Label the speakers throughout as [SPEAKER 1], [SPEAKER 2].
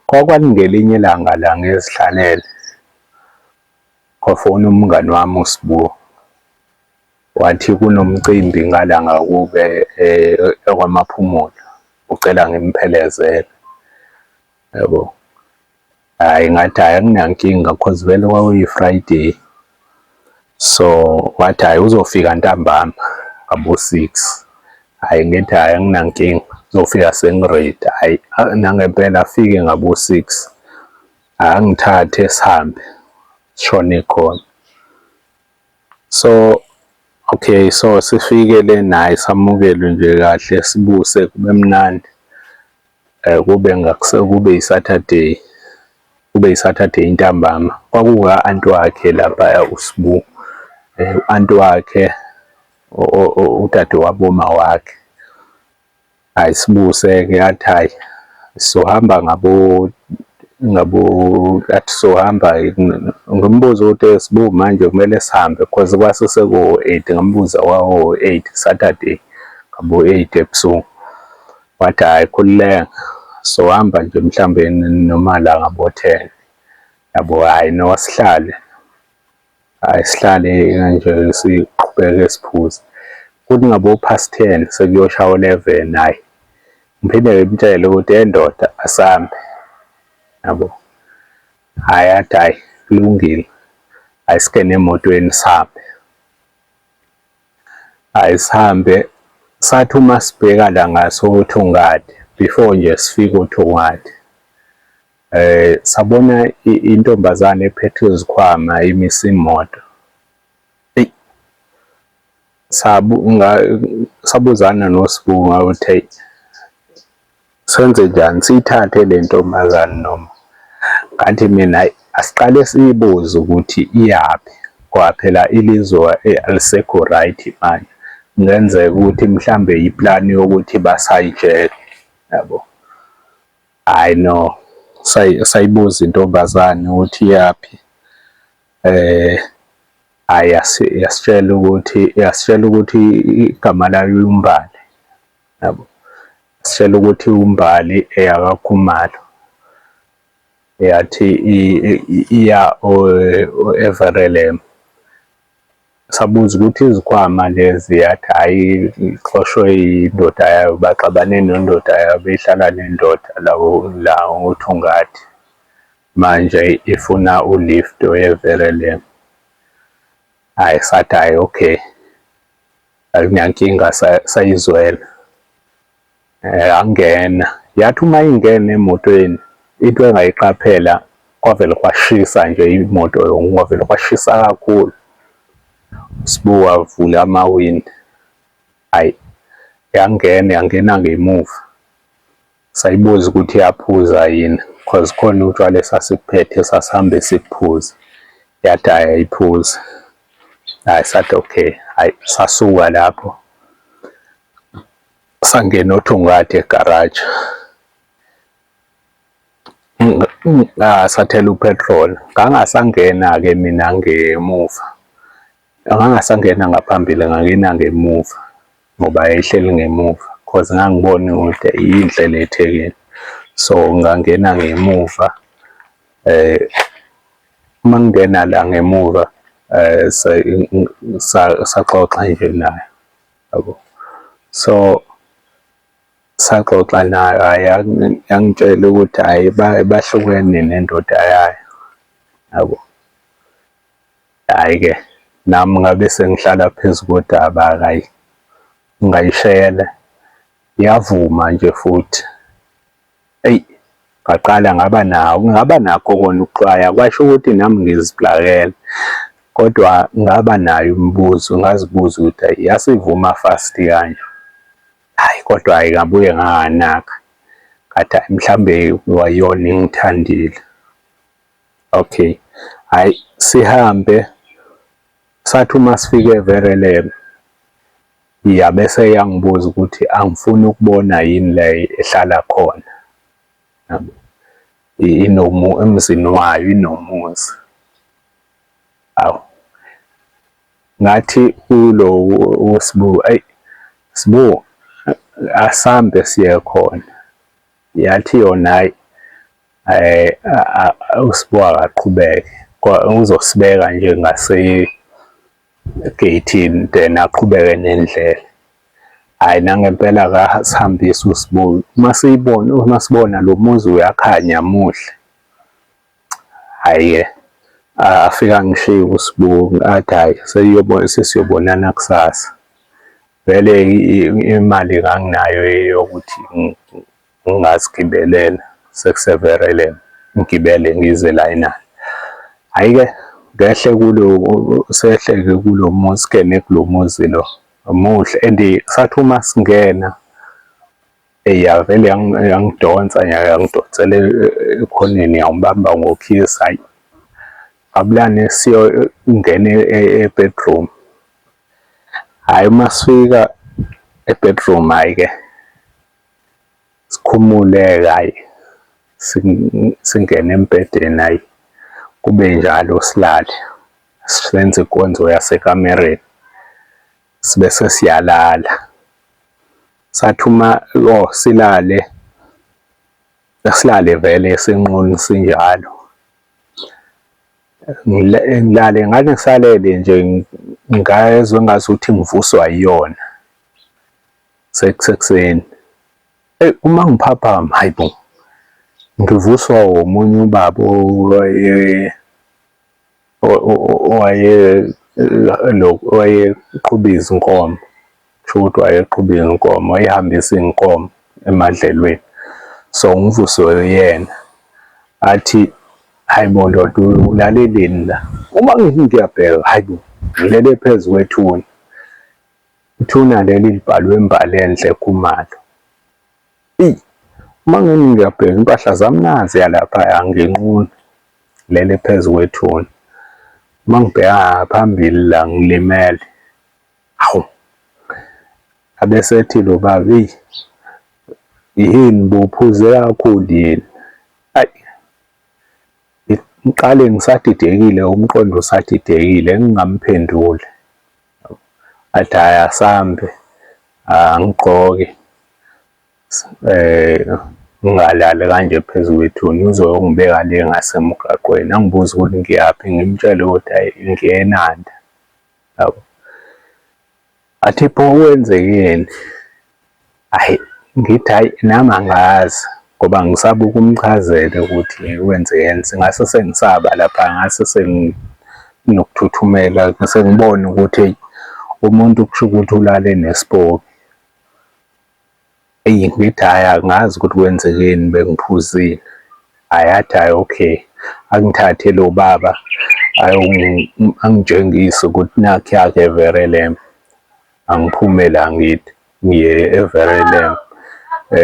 [SPEAKER 1] Kwakwalingelinye ilanga la ngizihlalele kwafona umngani wami uSibu wathi kunomcimbi ngalanga kube ekwamaphumulo ucela ngimphelezele, yabo. Hhayi ngathi hhayi anginankinga cause vele kwakuyi-Friday, so wathi hhayi uzofika ntambama ngabo-6. Hhayi ngithi hhayi anginankinga uzofika sengi-ready, hhayi nangempela afike ngabo-6. Angithathe sihambe sishone khona. So okay, so sifike le naye samukelwe nje kahle sibuse kube mnandi. Kube yi-Saturday, kube yi-Saturday intambama. Kwakuka-anti wakhe laphaya uSibu, u-anti wakhe udadewabo wakhe. Hhayi sibuse-ke yathi hhayi sizohamba athi sohamba ngimbuza ukuthi Sibu manje kumele sihambe because kwase sekuwu-8, ngambuza kwawo-8 Saturday ngabo-8 ebusuku. Wathi hhayi khululeka sohamba nje mhlambe noma la ngabo-10, yabo. Hhayi no sihlale, hhayi sihlale kanje siqhubeke siphuze. Kuthi ngabo-10 sekuyoshaya u-11, hhayi ngiphinde ngimtshele ukuthi ndoda asambe, yabo. Hhayi athi hhayi kulungile, hhayi singene emotweni sihambe. Hhayi sihambe sathi uma sibheka la ngasoThongade, before nje sifike uThongade, sabona intombazane ephethe izikhwama imisa imoto. Sabuzana noSibu ukuthi hey, senze njani siyithathe le ntombazane noma? Ngathi mina asiqale siyibuze ukuthi iyaphi ngoba phela ilizwe alisekho right manje. Kungenzeka ukuthi mhlambe iplani yokuthi basayijele, yabo. Hhayi no sayibuza intombazane ukuthi iyaphi. Hhayi yasitshela ukuthi igama layo uMbali, yabo. Sitshela ukuthi uMbali eyakaKhumalo. Yathi iya Everelam. Sabuza ukuthi izikhwama lezi, yathi hhayi ixoshwe indoda yayo, baxabane nendoda yayo, behlala nendoda la uThongade. Manje ifuna u-lift we-Everelam. Hhayi sathi hhayi okay, akunankinga sayizwela. Angena, yathi uma ingena emotweni into engayiqaphela kwavele kwashisa nje imoto yonke, kwavele kwashisa kakhulu. Sibu wavula amawindi, hhayi yangena ngemuva. Sayibuza ukuthi iyaphuza yini because khona utshwala esasibuphethe sasihambe sibuphuza. Yathi hhayi ayiphuzi. Hhayi sathi okay, hhayi sasuka lapho sangena oThongade egaraji. Sathela upetrol. Ngangasangena-ke mina ngemuva, ngangasangena ngaphambili, ngangena ngemuva ngoba yayihleli ngemuva because ngangibona ukuthi yindlela eThekwini, so ngangena ngemuva. Uma ngingena la ngemuva saxoxa nje naye, yabo. So saxoxa naye, yangitshela ukuthi hhayi bahlukene nendoda yayo, yabo. Hhayi-ke nami ngabe sengihlala phezu kodaba, hhayi ngayishayela, yavuma nje futhi. Eyi ngaqala ngaba nakho kona ukuxwaya, kwasho ukuthi nami ngiziplakele, kodwa ngaba nayo imibuzo, ngazibuza ukuthi hhayi yasivuma fast kanje. Hhayi kodwa hhayi ngabuye nganaka, ngathi hhayi mhlambe wayiyona engithandile. Okay, hhayi sihambe, sathi uma sifike eVerulam, bese yangibuza ukuthi angifuni ukubona yini la ehlala khona, yabo. Emzini wayo inomuzi. Awu ngathi kulo uSibu, ayi Sibu asambe siye khona. Yathi yona hhayi uSibuka akaqhubeke uzosibeka nje ngase-gate-ini then aqhubeke nendlela. Hhayi nangempela akasihambise uSibuka uma sibona lo muzi uyakhanya muhle. Hhayi-ke afike angishiye uSibuka athi hhayi sesiyobonana kusasa. Vele imali nganginayo yokuthi ngingazigibelela sekuseverele ngigibele ngize la eNanda. Hhayi-ke sehle-ke kulo muzi, singene kulo muzi lo muhle and sathi uma singena vele yangidonsa yangidonsela ekhoneni yangibamba ngokhisi. Hhayi abulane siyongena e-bedroom. Hhayi uma sifika e-bedroom hhayi-ke sikhumule-ke hhayi singene embhedeni hhayi kube njalo silale senze inkonzo yasekamereni sibese siyalala. Sathi uma silale vele senqunu sinjalo. Ngilale ngathi ngisalele nje ngezwe engazuthi ngivuswa yiyona sekuseni. Uma ngiphaphama hayi bo ngivuswa omunye ubaba owayeqhuba izinkomo. Kusho ukuthi wayeqhuba izinkomo, wayehambisa iy'nkomo emadlelweni. So ngivuswe yena athi hayi bo ndoda ulaleleni la. Uma ngiyabheka hayi bo ngilele phezu kwethuna. Ithuna leli libhalwe imbali enhle Khumalo. Uma ngiyabheka impahla zami naziya laphaya nginqunu ngilele phezu kwethuna. Uma ngibheka phambili la ngilimele. Hawu abesethi lo baba yini buphuze kakhulu yini. Hayi ngiqale ngisadidekile, umqondo usadidekile ngingamphenduli. Athi hhayi asambe angigqoke ngingalali kanje phezu kwethuna uzongibeka le ngasemgaqweni. Angibuze ukuthi ngiyaphi ngimtshele ukuthi hhayi ngiya eNanda. Yabo athi pho wenzekeni. Hhayi ngithi hhayi nami angazi ngoba ngisaba ukumchazela ukuthi wenzekeni. Singase sengisaba lapha ngase senginokuthuthumela sengibone ukuthi umuntu kusho ukuthi ulale nespoki. Ngithi hhayi angazi ukuthi kwenzekeni bengiphuzile. Hhayi athi hhayi okay angithathe lo baba angitshengise ukuthi nakhu-ke eVerulam angiphume la ngithi ngiye eVerulam.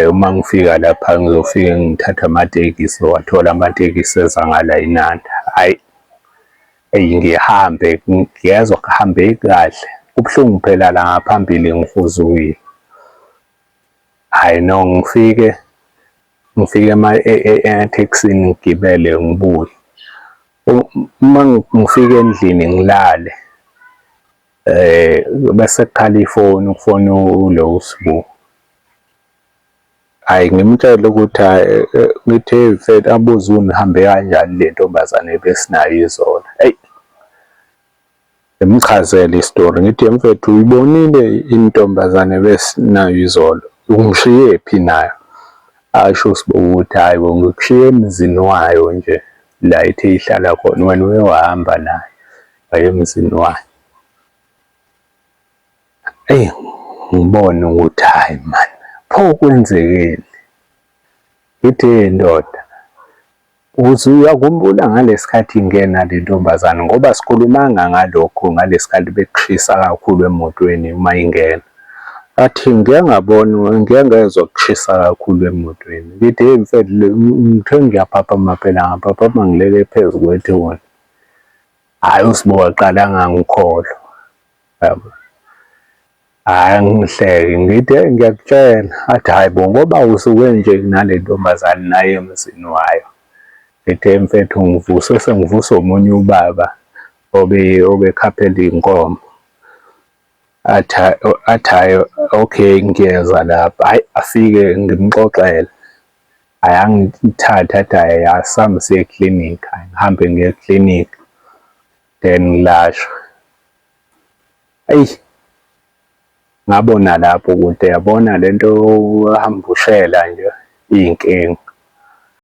[SPEAKER 1] Uma ngifika lapha ngizofike ngithathe amatekisi, wathola amatekisi eza ngala eNanda. Hhayi ngihambe ngiyezwa kuhambeki kahle kubuhlungu phela la ngaphambili ngifuzukile. Hhayi no ngifike ematekisini ngigibele ngibuye. Uma ngifike endlini ngilale bese kukhala ifoni ukufona ulo uSibuka. Hhayi ngimtshele ukuthi hhayi ngithe mfethu abuze nihambe kanjani le ntombazane ebesinayo izolo. Eyi ngimchazele isitori ngithi mfethu uyibonile intombazane ebesinayo izolo ungishiye phi nayo. Asho uSibuka ukuthi hhayi bo ngikushiye emzini wayo nje la ethe ihlala khona wena uye wahamba nayo waye emzini wayo. Ngibone ukuthi hhayi mani pho kwenzekeni. Ngithi ndoda uyakhumbula ngalesi khathi ngena le ntombazane ngoba sikhulumanga ngalokho ngalesi khathi bekushisa kakhulu emotweni uma ingena. Athi ngike ngabona ngike ngezwa kushisa kakhulu emotweni. Ngithi mfethu ngithe ngiyaphaphama phela ngaphaphama ngilele phezu kwethuna. Hhayi uSibuka aqala ngangikholwa. Yabo hhayi ngihleke ngithi ngiyakutshela. Athi hhayi bo ngoba usuke nje nale ntombazane naye emzini wayo. Ngithi mfethu sengivuswa omunye ubaba obekhaphela iy'nkomo. Athi hhayi okay ngiyeza lapha. Hhayi afike ngimxoxele. ayangithatha athi asihambise eklinikhi, ngihambe ngiye eklinikhi then ngilashwa. Eyi, ngabona lapho ukuthi yabona lento yohamba ushela nje iy'nkinga.